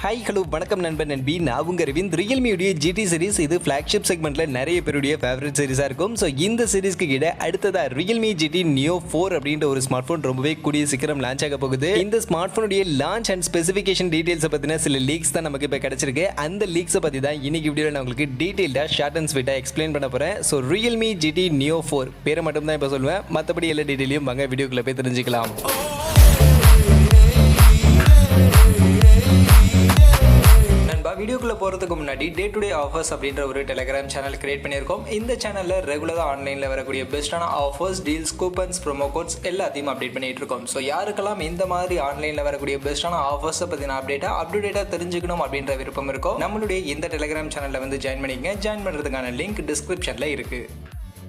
Hi hello வணக்கம் நண்பன் நண்பி நான் உங்க ரவிந்த். Realme உடைய GT சீரிஸ் இது ஃபிளாக்ஷிப் செக்மெண்ட்ல நிறைய பேருடைய ஃபேவரட் சீரிஸா இருக்கும். ஸோ இந்த சீரிஸ்க்கு கீழே அடுத்ததா Realme GT Neo 4 அப்படின்ற ஒரு ஸ்மார்ட் போன் ரொம்பவே கூடிய சீக்கிரம் லான்ச் ஆக போகுது. இந்த ஸ்மார்ட் போனுடைய லான்ச் அண்ட் ஸ்பெசிஃபிகேஷன் டீடைல்ஸ் பத்தின சில லீக்ஸ் தான் நமக்கு இப்ப கிடைச்சிருக்கு. அந்த லீக்ஸை பத்தி தான் இன்னைக்கு வீடியோல நான் உங்களுக்கு டீடைல்டா ஷார்ட் அண்ட் ஸ்வீட்டா எக்ஸ்பிளைன் பண்ண போறேன். ஸோ Realme GT Neo 4 பேரை மட்டும் தான் இப்ப சொல்லுவேன். மற்றபடி எல்லா டீடைலையும் வாங்க வீடியோக்குள்ள போய் தெரிஞ்சுக்கலாம். வீடியோக்குள்ள போறதுக்கு முன்னாடி டே டு டே ஆஃபர்ஸ் அப்படின்ற ஒரு டெலிகிராம் சேனல் கிரியேட் பண்ணியிருக்கோம். இந்த சேனல்ல ரெகுலரா ஆன்லைன்ல வரக்கூடிய பெஸ்டான offers, deals, coupons, promo quotes எல்லாத்தையும் அப்டேட் பண்ணிட்டு இருக்கோம். ஸோ யாருக்கெல்லாம் இந்த மாதிரி ஆன்லைன்ல வரக்கூடிய பெஸ்டான ஆஃபர்ஸ் பத்தின அப்டேட்டா தெரிஞ்சுக்கணும் அப்படின்ற விருப்பம் இருக்கும், நம்மளுடைய இந்த டெலிகிராம் சேனல்ல வந்து ஜாயின் பண்ணிக்கங்க. ஜாயின் பண்றதுக்கான லிங்க் டிஸ்கிரிப்ஷன்ல இருக்கு.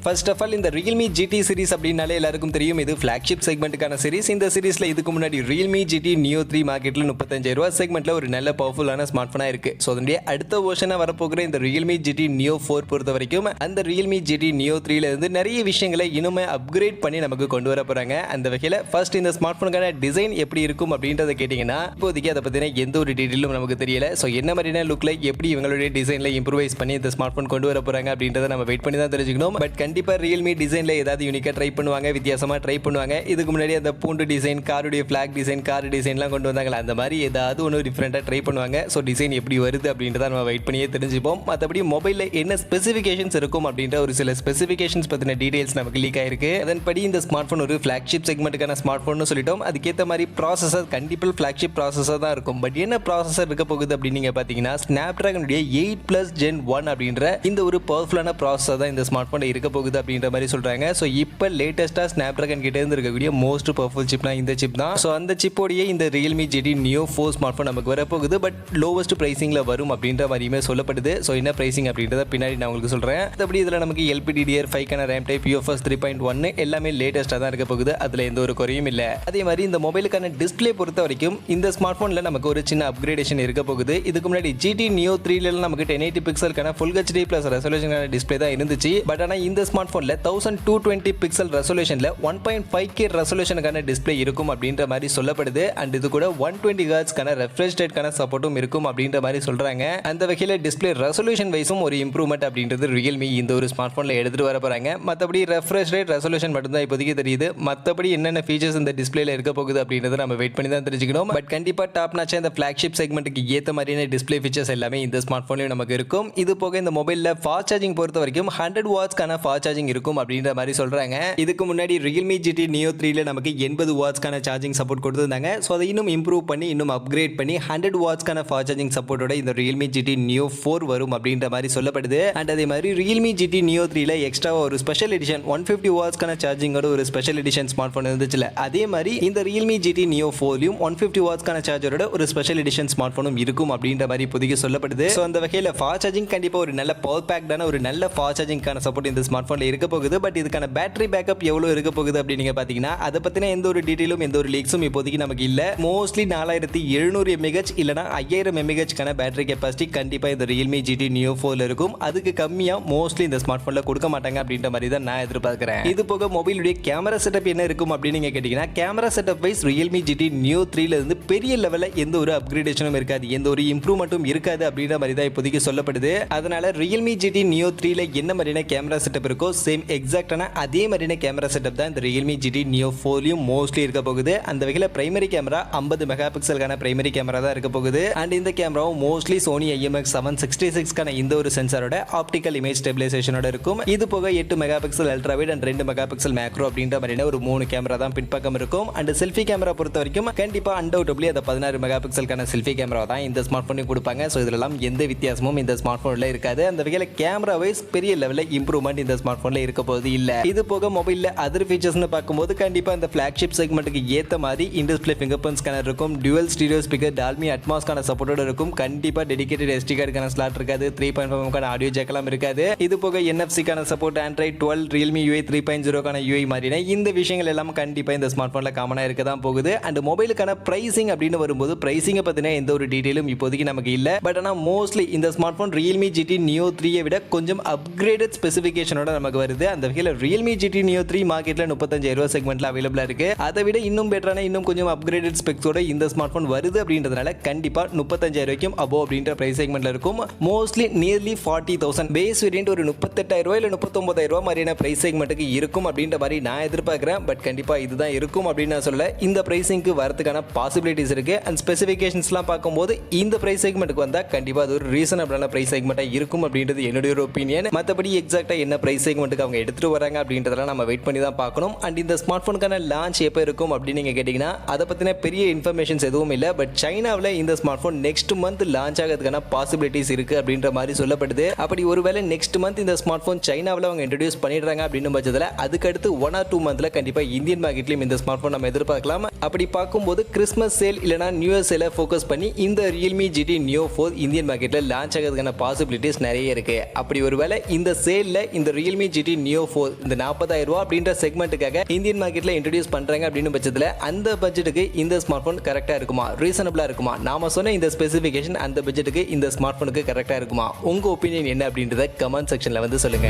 ஃபர்ஸ்ட் ஆஃப் ஆல் இந்த Realme GT சீரிஸ் அப்படின்னாலே எல்லாருக்கும் தெரியும், இது ஃபிளாக்ஷிப் செக்மெண்ட்டுக்கான சீரிஸ். இந்த சீரிஸ்ல இதுக்கு முன்னாடி Realme GT Neo 3 மார்க்கெட்ல 35,000 ரூபாய் செக்மெண்ட்ல ஒரு நல்ல பவர்ஃபுல்லான ஸ்மார்ட் போனா இருக்கு. ஸோ அதனுடைய அடுத்த வெர்ஷனா வரப்போகிற இந்த Realme GT Neo 4 பொறுத்த வரைக்கும் அந்த Realme GT Neo 3ல இருந்து நிறைய விஷயங்களை இன்னுமே அப்கிரேட் பண்ணி நமக்கு கொண்டு வர போறாங்க. அந்த வகையில் ஃபர்ஸ்ட் இந்த ஸ்மார்ட் போனுக்கான டிசைன் எப்படி இருக்கும் அப்படின்றத கேட்டீங்கன்னா இப்போதைக்கு அதை பத்தின எந்த ஒரு டீடைலும் நமக்கு தெரியல. ஸோ என்ன மாதிரியான லுக்ல எப்படி இவங்களுடைய டிசைன்ல இம்ப்ரூவைஸ் பண்ணி இந்த ஸ்மார்ட் போன் கொண்டு வர போறாங்க அப்படின்றத நம்ம வெயிட் பண்ணி தான் தெரிஞ்சுக்கணும். பட் கண்டிப்பா Realme டிசைன்ல ஏதாவது யூனிக்கா ட்ரை பண்ணுவாங்க, வித்தியாசமா ட்ரை பண்ணுவாங்க. இதுக்கு முன்னாடி அந்த பூண்டு டிசைன், காருடைய ஃபிளாக் டிசைன், கார் டிசைன்லாம் கொண்டு வந்தாங்களா, அந்த மாதிரி ஏதாவது ஒன்று டிஃப்ரெண்டா ட்ரை பண்ணுவாங்க. ஸோ டிசைன் எப்படி வருது அப்படின்றத நம்ம வெயிட் பண்ணியே தெரிஞ்சுப்போம். மற்றபடி மொபைலில் என்ன ஸ்பெசிஃபிகேஷன்ஸ் இருக்கும் அப்படின்ற ஒரு சில ஸ்பெசிஃபிகேஷன்ஸ் பற்றின டீடைல்ஸ் நமக்கு லீக் ஆயிருக்கு. அதன்படி இந்த ஸ்மார்ட் போன் ஒரு ஃபிளாக்ஷிப் செக்மெண்ட்டுக்கான ஸ்மார்ட் போன் சொல்லிட்டோம். அதுக்கேற்ற மாதிரி ப்ராசஸர் கண்டிப்பாக ஃபிளாக்ஷிப் ப்ராசஸர் தான் இருக்கும். பட் என்ன ப்ராசஸர் இருக்க போகுது அப்படின்னு நீங்க பார்த்தீங்கன்னா Snapdragon 8+ Gen 1 அப்படின்ற இந்த ஒரு பவர்ஃபுல்லான ப்ராசஸர் தான் இந்த ஸ்மார்ட் போன் இருக்க போகுது அப்படின்ற மாதிரி சொல்றாங்க. சோ இப்போ லேட்டஸ்டா Snapdragon கிட்ட இருந்து இருக்கக்கூடிய மோஸ்ட் பவர்ஃபுல் சிப்னா இந்த சிப் தான். சோ அந்த சிப்போடைய இந்த Realme GT Neo 4 smart phone நமக்கு வர போகுது. பட் லோவஸ்ட் பிரைசிங்ல வரும் அப்படின்ற மாதிரியுமே சொல்லப்படுது. சோ என்ன பிரைசிங் அப்படின்றத பின்னாடி நான் உங்களுக்கு சொல்றேன். அப்படி இதுல நமக்கு LPDDR5 கான RAM type UFS 3.1 எல்லாமே லேட்டஸ்டா தான் இருக்க போகுது. அதுல எந்த ஒரு குறையும் இல்ல. அதே மாதிரி இந்த மொபைலுக்கான டிஸ்ப்ளே பொறுத்த வரைக்கும் இந்த ஸ்மார்ட் போன்ல நமக்கு ஒரு சின்ன அப்கிரேடேஷன் இருக்க போகுது. இதுக்கு முன்னாடி GT Neo 3ல நமக்கு 1080 பிக்சலுக்கான Full HD+ ரெசல்யூஷனான டிஸ்ப்ளே தான் இருந்துச்சு. பட் ஆனா இந்த ஸ்மார்ட் போன்ல 1220 பிக்சல் ரெசல்யூஷன்ல 1.5K ரெசல்யூஷனுக்கான டிஸ்ப்ளே இருக்கும் அப்படின்ற மாதிரி சொல்லப்படுது. அண்ட் இது கூட 120 Hz கான ரெஃப்ரெஷ் ரேட்கான சப்போர்ட்டும் இருக்கும் அப்படின்ற மாதிரி சொல்றாங்க. அந்த வகையில டிஸ்ப்ளே ரெசல்யூஷன் வைஸும் ஒரு இம்ப்ரூவ்மெண்ட் அப்படின்றது Realme இந்த ஒரு ஸ்மார்ட் போன்ல எடுத்துட்டு வர போறாங்க. மற்றபடி ரெஃப்ரெஷ் ரேட், ரெசல்யூஷன் மட்டும் தான் இப்போதைக்கு தெரியுது. மற்றபடி என்னென்ன ஃபீச்சர்ஸ் இந்த டிஸ்ப்ளேல இருக்க போகுது அப்படின்றத நம்ம வெயிட் பண்ணி தான் தெரிஞ்சுக்கணும். பட் கண்டிப்பா டாப் நாச்சா இந்த ஃபிளாக்ஷிப் செக்மெண்ட்டுக்கு ஏற்ற மாதிரியான டிஸ்ப்ளே ஃபீச்சர்ஸ் எல்லாமே இந்த ஸ்மார்ட் போன்லயும் நமக்கு இருக்கும். இது போக இந்த மொபைல்ல ஃபாஸ்ட் சார்ஜிங் பொறுத்த வரைக்கும் 100 வாட்ஸ்க்கான ஃபாஸ்ட் சார்ஜிங் இருக்கும் அப்படின்ற மாதிரி சொல்றாங்க. இதுக்கு முன்னாடி Realme GT Neo 3ல நமக்கு 80 வாட்ஸ்க்கான சார்ஜிங் சப்போர்ட் கொடுத்திருந்தாங்க. சோ அதை இன்னும் இம்ப்ரூவ் பண்ணி இன்னும் அப்கிரேட் பண்ணி 100 வாட்ஸ்க்கான ஃபாஸ்ட் சார்ஜிங் சப்போர்ட்டோட இந்த Realme GT Neo 4 வரும் அப்படின்ற மாதிரி சொல்லப்படுது. அண்ட் அதே மாதிரி Realme GT Neo 3ல எக்ஸ்ட்ரா ஒரு ஸ்பெஷல் எடிஷன் 150 வாட்ஸ்க்கான சார்ஜிங்கோட ஒரு ஸ்பெஷல் எடிஷன் ஸ்மார்ட் போன் இருந்துச்சுல, அதே மாதிரி இந்த Realme GT Neo 4லயும் 150 வாட்ஸ்க்கான சார்ஜரோட ஒரு ஸ்பெஷல் எடிஷன் ஸ்மார்ட் போனும் இருக்கும் அப்படின்ற மாதிரி புதிய சொல்லப்படுது. சோ அந்த வகையில ஃபாஸ்ட் சார்ஜிங் கண்டிப்பா ஒரு நல்ல பவர் பேக்டான ஒரு நல்ல ஃபாஸ்ட் சார்ஜிங்கான சப்போர்ட் இந்த ஸ்மார்ட் போன்ல இருக்க போகுது. பட் இதுக்கான பேட்டரி பேக்கப் எவ்வளவு இருக்க போகுது அப்படின்னு நீங்க பாத்தீங்கன்னா அதை பத்தின எந்த ஒரு டீடைலும் எந்த ஒரு லீக்ஸும் இப்போதைக்கு நமக்கு இல்ல. மோஸ்ட்லி 4700 mAh இல்லனா 5000 mAh கான பேட்டரி கெபாசிட்டி கண்டிப்பா இந்த Realme GT Neo 4ல இருக்கும். அதுக்கு கம்மியா மோஸ்ட்லி இந்த ஸ்மார்ட் போன்ல கொடுக்க மாட்டாங்க அப்படின்ற மாதிரி தான் நான் எதிர்பார்க்கிறேன். இது போக மொபைலுடைய கேமரா செட்டப் என்ன இருக்கும் அப்படின்னு நீங்க கேட்டீங்கன்னா camera setup wise Realme GT Neo 3ல இருந்து பெரிய லெவல்ல எந்த ஒரு அப்கிரேடேஷனும் இருக்காது, எந்த ஒரு இம்ப்ரூவ்மெண்ட்டும் இருக்காது அப்படின்ற மாதிரி தான் இப்போதைக்கு சொல்லப்படுது. அதனால Realme GT Neo 3ல என்ன மாதிரியான கேமரா செட்டப் இருக்கோ சேம் எக்ஸாக்ட்டான அதே மாதிரியான கேமரா செட்டப் தான் இந்த Realme GT Neo 4லயும் மோஸ்ட்லி இருக்க போகுது. அந்த வகையில பிரைமரி கேமரா 50 மெகா பிக்சலுக்கான பிரைமரி கேமரா தான் இருக்க போகுது. அண்ட் இந்த கேமராவும் மோஸ்ட்லி Sony IMX766 கான இந்த ஒரு சென்சாரோட ஆப்டிகல் இமேஜ் ஸ்டெபிலைசேஷனோட இருக்கும். இது போக 8 mega pixel ultra wide and 2 mega pixel macro அப்படின்ற மாதிரியான ஒரு 3 கேமரா தான் பின்பக்கம் இருக்கும். அண்ட் செல்ஃபி கேமரா பொறுத்த வரைக்கும் கண்டிப்பா அன்டவுட்டபிளி அந்த 16 மெகா பிக்சலுக்கான செல்ஃபி கேமரா தான் இந்த ஸ்மார்ட் போனுக்கு கொடுப்பாங்க. சோ இதெல்லாம் எந்த வித்தியாசமும் இந்த ஸ்மார்ட் போன்ல இருக்காது. அந்த வகையில கேமரா வைஸ் பெரிய லெவல்ல இம்ப்ரூவ்மெண்ட் இந்த ஸ்மார்ட் போன்ல இருக்க போகுது இல்ல. இது போக மொபைல்ல அதர் ஃபீச்சர்ஸ்னு பார்க்கும்போது கண்டிப்பா இந்த ஃபிளாக்ஷிப் செக்மெண்ட்டுக்கு ஏத்த மாதிரி இன் டிஸ்ப்ளே ஃபிங்கர் பிரிண்ட் ஸ்கேனர் இருக்கும். டுவல் ஸ்டீரியோ ஸ்பீக்கர், டால்மி அட்மாஸ் கான சப்போர்ட்டோட இருக்கும். கண்டிப்பா டெடிகேட்டட் SD கார்டுக்கான ஸ்லாட் இருக்காது. 3.5mm கான ஆடியோ ஜாக் எல்லாம் இருக்காது. இது போக NFC கான சப்போர்ட், Android 12, Realme UI 3.0 கான UI மாதிரியான இந்த விஷயங்கள் எல்லாம் கண்டிப்பா இந்த ஸ்மார்ட் போன்ல காமனா இருக்க தான் போகுது. அண்ட் மொபைலுக்கான பிரைசிங் அப்படின்னு வரும்போது பிரைசிங்கை பத்தின எந்த ஒரு டீடைலும் இப்போதைக்கு நமக்கு இல்ல. பட் ஆனா மோஸ்ட்லி இந்த smart phone Realme GT Neo 3 விட கொஞ்சம் அப்கிரேடட் ஸ்பெசிஃபிகேஷனோட நமக்கு வருது. அந்த வகையில் Realme GT Neo 3 மார்க்கெட்ல 35,000 ரூபாய் செக்மெண்ட்ல அவைலபிளா இருக்கு. அதை விட இன்னும் பெட்டரான இன்னும் கொஞ்சம் அப்கிரேடட் ஸ்பெக்ஸோட இந்த ஸ்மார்ட் போன் வருது அப்படின்றதுனால கண்டிப்பா 35,000 ரூபாய்க்கும் அபோவ் அப்படின்ற பிரைஸ் செக்மெண்ட்ல இருக்கும். மோஸ்ட்லி நியர்லி 40,000 பேஸ் வேரியன்ட் ஒரு 38,000 ரூபாய் இல்ல 39,000 ரூபாய் மாதிரியான பிரைஸ் செக்மெண்ட்டுக்கு இருக்கும் அப்படின்ற மாதிரி நான் எதிர்பார்க்கிறேன். பட் கண்டிப்பா இதுதான் இருக்கும் அப்படின்னு நான் சொல்லல. இந்த பிரைசிங்க்கு வரதுக்கான பாசிபிலிட்டிஸ் இருக்கு. அண்ட் ஸ்பெசிஃபிகேஷன்ஸ்லாம் பார்க்கும்போது இந்த பிரைஸ் செக்மெண்ட்டுக்கு வந்தா கண்டிப்பா அது ஒரு ரீசனபிளான பிரைஸ் செக்மெண்ட்டா இருக்கும் அப்படின்றது என்னுடைய ஒரு ஒப்பீனியன். மற்றபடி எக்ஸாக்டா என்ன பிரைஸ் செக்மெண்ட்டுக்கு அவங்க எடுத்துட்டு வராங்க அப்படின்றதெல்லாம் நம்ம வெயிட் பண்ணி தான் பார்க்கணும். அண்ட் இந்த ஸ்மார்ட் போனுக்கான லான்ச் எப்போ இருக்கும் அப்படின்னு நீங்க கேட்டீங்கன்னா அதை பத்தின பெரிய இன்ஃபர்மேஷன்ஸ் எதுவும் இல்லை. பட் சைனாவில் இந்த smart phone next month launch ஆகிறதுக்கான பாசிபிலிட்டிஸ் இருக்கு அப்படின்ற மாதிரி சொல்லப்படுது. அப்படி ஒருவேளை நெக்ஸ்ட் மந்த் இந்த ஸ்மார்ட் போன் சைனாவில் அவங்க இன்ட்ரடியூஸ் பண்ணிடுறாங்க அப்படின்னு பட்சத்தில் அதுக்கடுத்து 1 or 2 மந்த்ல கண்டிப்பா இந்தியன் மார்க்கெட்லயும் இந்த ஸ்மார்ட் போன் நம்ம எதிர்பார்க்கலாம். அப்படி பார்க்கும்போது கிறிஸ்மஸ் சேல் இல்லைனா நியூ இயர் சேலை ஃபோக்கஸ் பண்ணி இந்த Realme GT Neo 4 இந்தியன் மார்க்கெட்ல லான்ச் ஆகிறதுக்கான பாசிபிலிட்டிஸ் நிறைய இருக்கு. அப்படி ஒருவேளை இந்த சேல்ல இந்த Realme GT Neo 4 இந்த 40,000 ரூபாய் அப்படின்ற செக்மெண்ட்டுக்காக இந்தியன் மார்க்கெட்ல இன்ட்ரடியூஸ் பண்றாங்க அப்படின்னு பட்சத்தில் அந்த பட்ஜெட்டுக்கு இந்த ஸ்மார்ட் போன் கரெக்டா இருக்குமா, ரீசனபிளா இருக்குமா, நாம சொன்ன இந்த ஸ்பெசிஃபிகேஷன் அந்த பட்ஜெட்டுக்கு இந்த ஸ்மார்ட் போனுக்கு கரெக்டா இருக்குமா? உங்க ஒப்பீனியன் என்ன அப்படின்றத கமெண்ட் செக்ஷன்ல வந்து சொல்லுங்க.